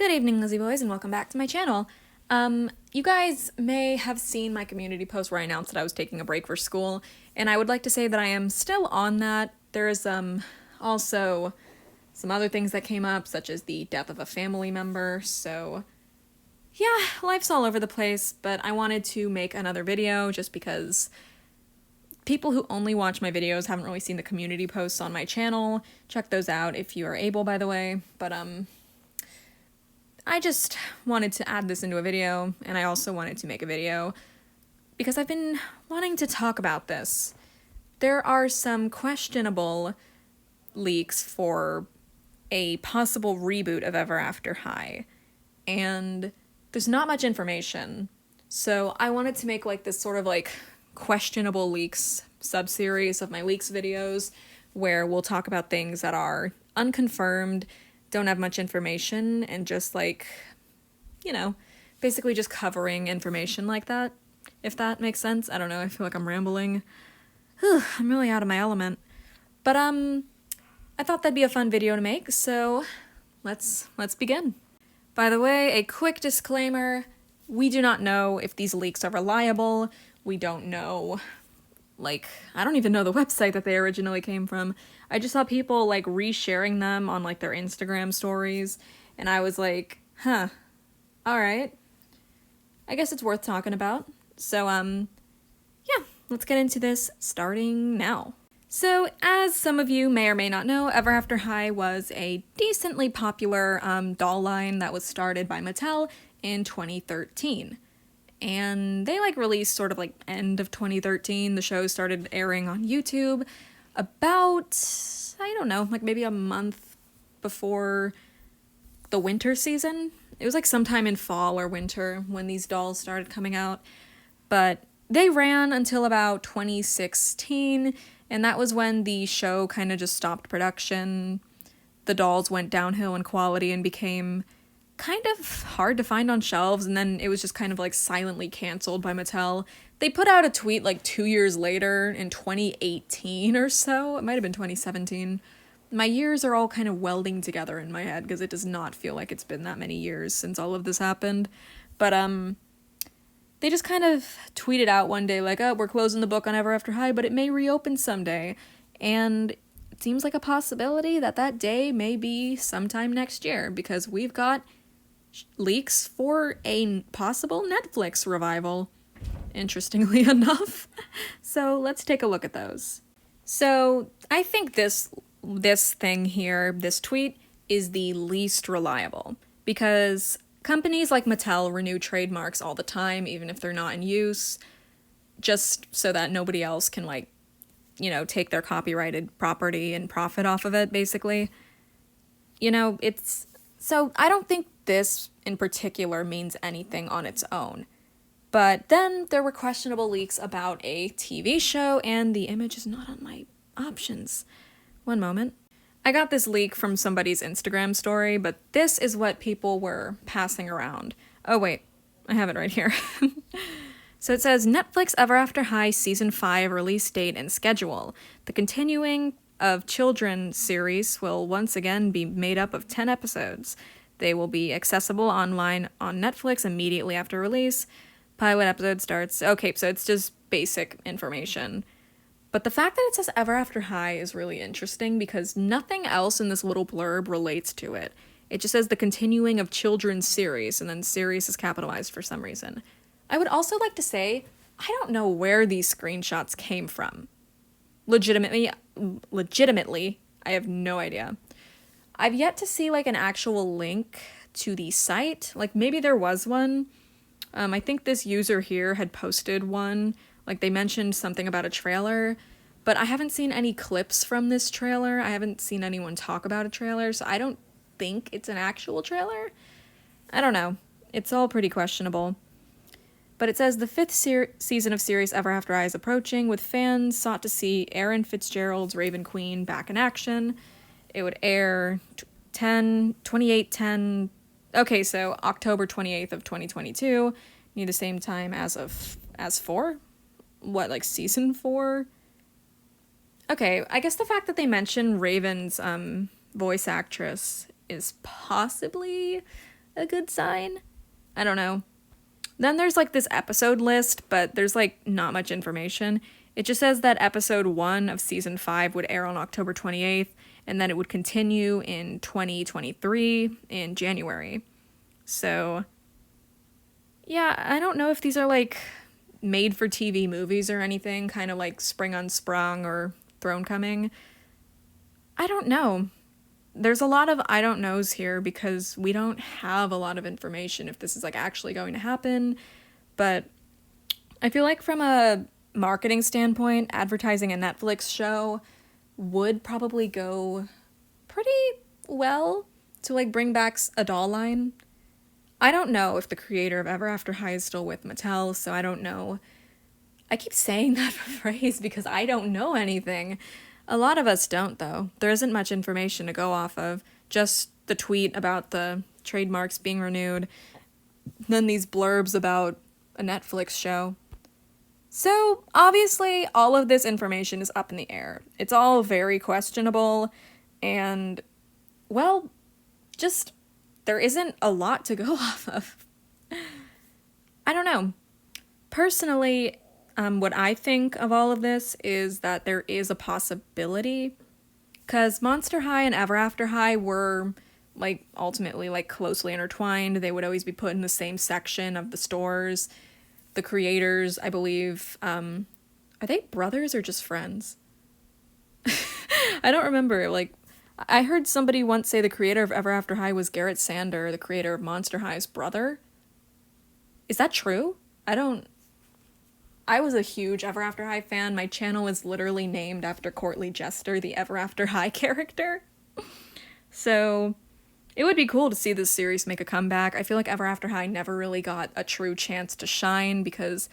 Good evening, Lizzie Boys, and welcome back to my channel. You guys may have seen my community post where I announced that I was taking a break for school, and I would like to say that I am still on that. There's also some other things that came up, such as the death of a family member, so yeah, life's all over the place, but I wanted to make another video just because people who only watch my videos haven't really seen the community posts on my channel. Check those out if you are able, by the way, but I just wanted to add this into a video, and I also wanted to make a video because I've been wanting to talk about this. There are some questionable leaks for a possible reboot of Ever After High, and there's not much information, so I wanted to make like this sort of like questionable leaks sub-series of my leaks videos where we'll talk about things that are unconfirmed, don't have much information, and just like, you know, basically just covering information like that, if that makes sense. I don't know, I feel like I'm rambling. I'm really out of my element. But I thought that'd be a fun video to make, so let's begin. By the way, a quick disclaimer, we do not know if these leaks are reliable. We don't know, like, I don't even know the website that they originally came from. I just saw people, like, resharing them on, like, their Instagram stories, and I was like, huh, alright. I guess it's worth talking about. So, yeah, let's get into this, starting now. So, as some of you may or may not know, Ever After High was a decently popular doll line that was started by Mattel in 2013. And they like released sort of like end of 2013. The show started airing on YouTube about, I don't know, like maybe a month before the winter season. It was like sometime in fall or winter when these dolls started coming out. But they ran until about 2016, and that was when the show kind of just stopped production. The dolls went downhill in quality and became kind of hard to find on shelves, and then it was just kind of like silently canceled by Mattel. They put out a tweet like 2 years later in 2018 or so. It might have been 2017. My years are all kind of welding together in my head because it does not feel like it's been that many years since all of this happened. But they just kind of tweeted out one day like, oh, we're closing the book on Ever After High, but it may reopen someday. And it seems like a possibility that that day may be sometime next year because we've got leaks for a possible Netflix revival, interestingly enough. So let's take a look at those. So I think this thing here, this tweet, is the least reliable because companies like Mattel renew trademarks all the time, even if they're not in use, just so that nobody else can, like, you know, take their copyrighted property and profit off of it, basically. You know, so I don't think this in particular means anything on its own. But then there were questionable leaks about a TV show, and the image is not on my options. One moment. I got this leak from somebody's Instagram story, but this is what people were passing around. Oh wait, I have it right here. So it says, Netflix Ever After High Season 5 release date and schedule. The continuing of Children series will once again be made up of 10 episodes. They will be accessible online on Netflix immediately after release. Pilot episode starts. Okay, so it's just basic information. But the fact that it says Ever After High is really interesting because nothing else in this little blurb relates to it. It just says the continuing of Children's series, and then series is capitalized for some reason. I would also like to say, I don't know where these screenshots came from. Legitimately, I have no idea. I've yet to see like an actual link to the site. Like maybe there was one. I think this user here had posted one. Like they mentioned something about a trailer, but I haven't seen any clips from this trailer. I haven't seen anyone talk about a trailer, so I don't think it's an actual trailer. I don't know. It's all pretty questionable. But it says the 5th season of series Ever After High is approaching, with fans sought to see Erin Fitzgerald's Raven Queen back in action. It would air 28/10. Okay, so October 28th of 2022. Near the same time as 4? What, like season 4? Okay, I guess the fact that they mention Raven's voice actress is possibly a good sign? I don't know. Then there's like this episode list, but there's like not much information. It just says that episode 1 of season 5 would air on October 28th, and then it would continue in 2023 in January. So, yeah, I don't know if these are like made for TV movies or anything, kind of like Spring Unsprung or Throne Coming. I don't know. There's a lot of I don't knows here because we don't have a lot of information if this is like actually going to happen. But I feel like from a marketing standpoint, advertising a Netflix show would probably go pretty well to like bring back a doll line. I don't know if the creator of Ever After High is still with Mattel, so I don't know. I keep saying that phrase because I don't know anything. A lot of us don't, though. There isn't much information to go off of. Just the tweet about the trademarks being renewed, then these blurbs about a Netflix show. So, obviously, all of this information is up in the air. It's all very questionable, and, well, just, there isn't a lot to go off of. I don't know. Personally, what I think of all of this is that there is a possibility, because Monster High and Ever After High were, like, ultimately, like, closely intertwined. They would always be put in the same section of the stores. The creators, I believe, are they brothers or just friends? I don't remember, like, I heard somebody once say the creator of Ever After High was Garrett Sander, the creator of Monster High's brother. Is that true? I was a huge Ever After High fan. My channel is literally named after Courtly Jester, the Ever After High character. So, it would be cool to see this series make a comeback. I feel like Ever After High never really got a true chance to shine because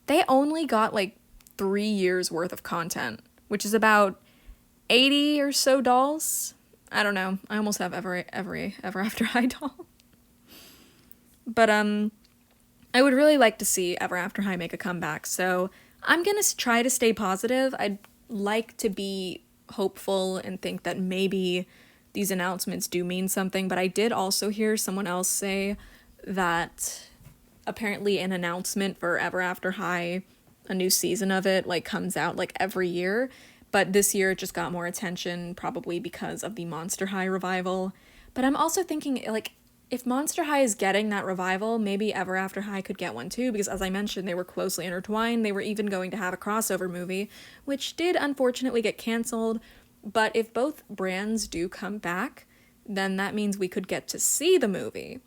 they only got like 3 years worth of content, which is about 80 or so dolls. I don't know. I almost have every Ever After High doll. But I would really like to see Ever After High make a comeback, so I'm gonna try to stay positive. I'd like to be hopeful and think that maybe these announcements do mean something, but I did also hear someone else say that apparently an announcement for Ever After High, a new season of it, like, comes out, like, every year, but this year it just got more attention, probably because of the Monster High revival. But I'm also thinking, like, if Monster High is getting that revival, maybe Ever After High could get one too, because as I mentioned, they were closely intertwined. They were even going to have a crossover movie, which did unfortunately get canceled. But if both brands do come back, then that means we could get to see the movie.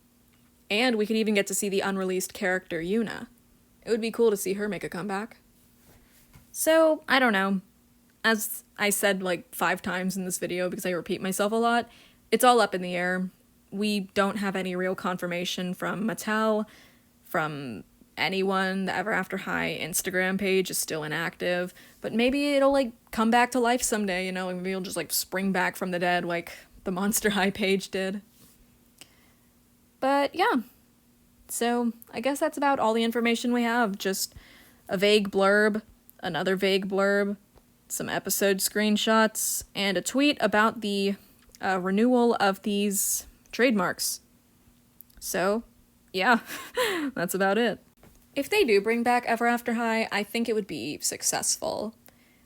And we could even get to see the unreleased character Yuna. It would be cool to see her make a comeback. So, I don't know. As I said like 5 times in this video because I repeat myself a lot, it's all up in the air. We don't have any real confirmation from Mattel, from anyone. The Ever After High Instagram page is still inactive, but maybe it'll like come back to life someday, you know, like maybe it'll just like spring back from the dead like the Monster High page did. But yeah, so I guess that's about all the information we have. Just a vague blurb, another vague blurb, some episode screenshots, and a tweet about the renewal of these trademarks. So, yeah, that's about it. If they do bring back Ever After High, I think it would be successful.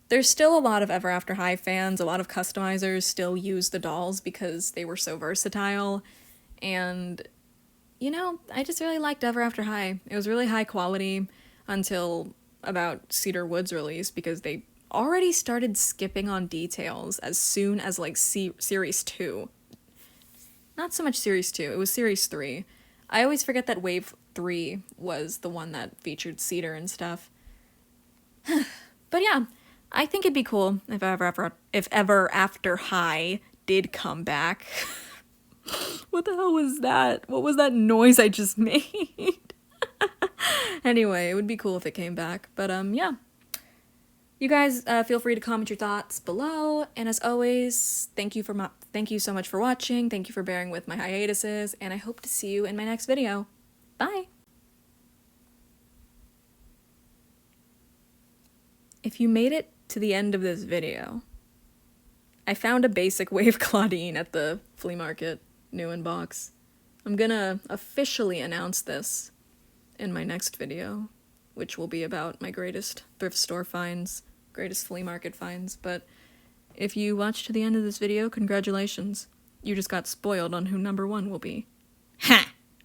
There's still a lot of Ever After High fans, a lot of customizers still use the dolls because they were so versatile, and, you know, I just really liked Ever After High. It was really high quality until about Cedar Woods' release, because they already started skipping on details as soon as, like, Series 2. Not so much Series 2, it was Series 3. I always forget that Wave 3 was the one that featured Cedar and stuff. But yeah, I think it'd be cool if Ever After High did come back. What the hell was that? What was that noise I just made? Anyway, it would be cool if it came back. But yeah. You guys feel free to comment your thoughts below, and as always, thank you so much for watching, thank you for bearing with my hiatuses, and I hope to see you in my next video. Bye! If you made it to the end of this video, I found a basic Wave Claudine at the flea market, new in box. I'm gonna officially announce this in my next video, which will be about my greatest thrift store finds, greatest flea market finds, but if you watched to the end of this video, congratulations. You just got spoiled on who number 1 will be. Ha!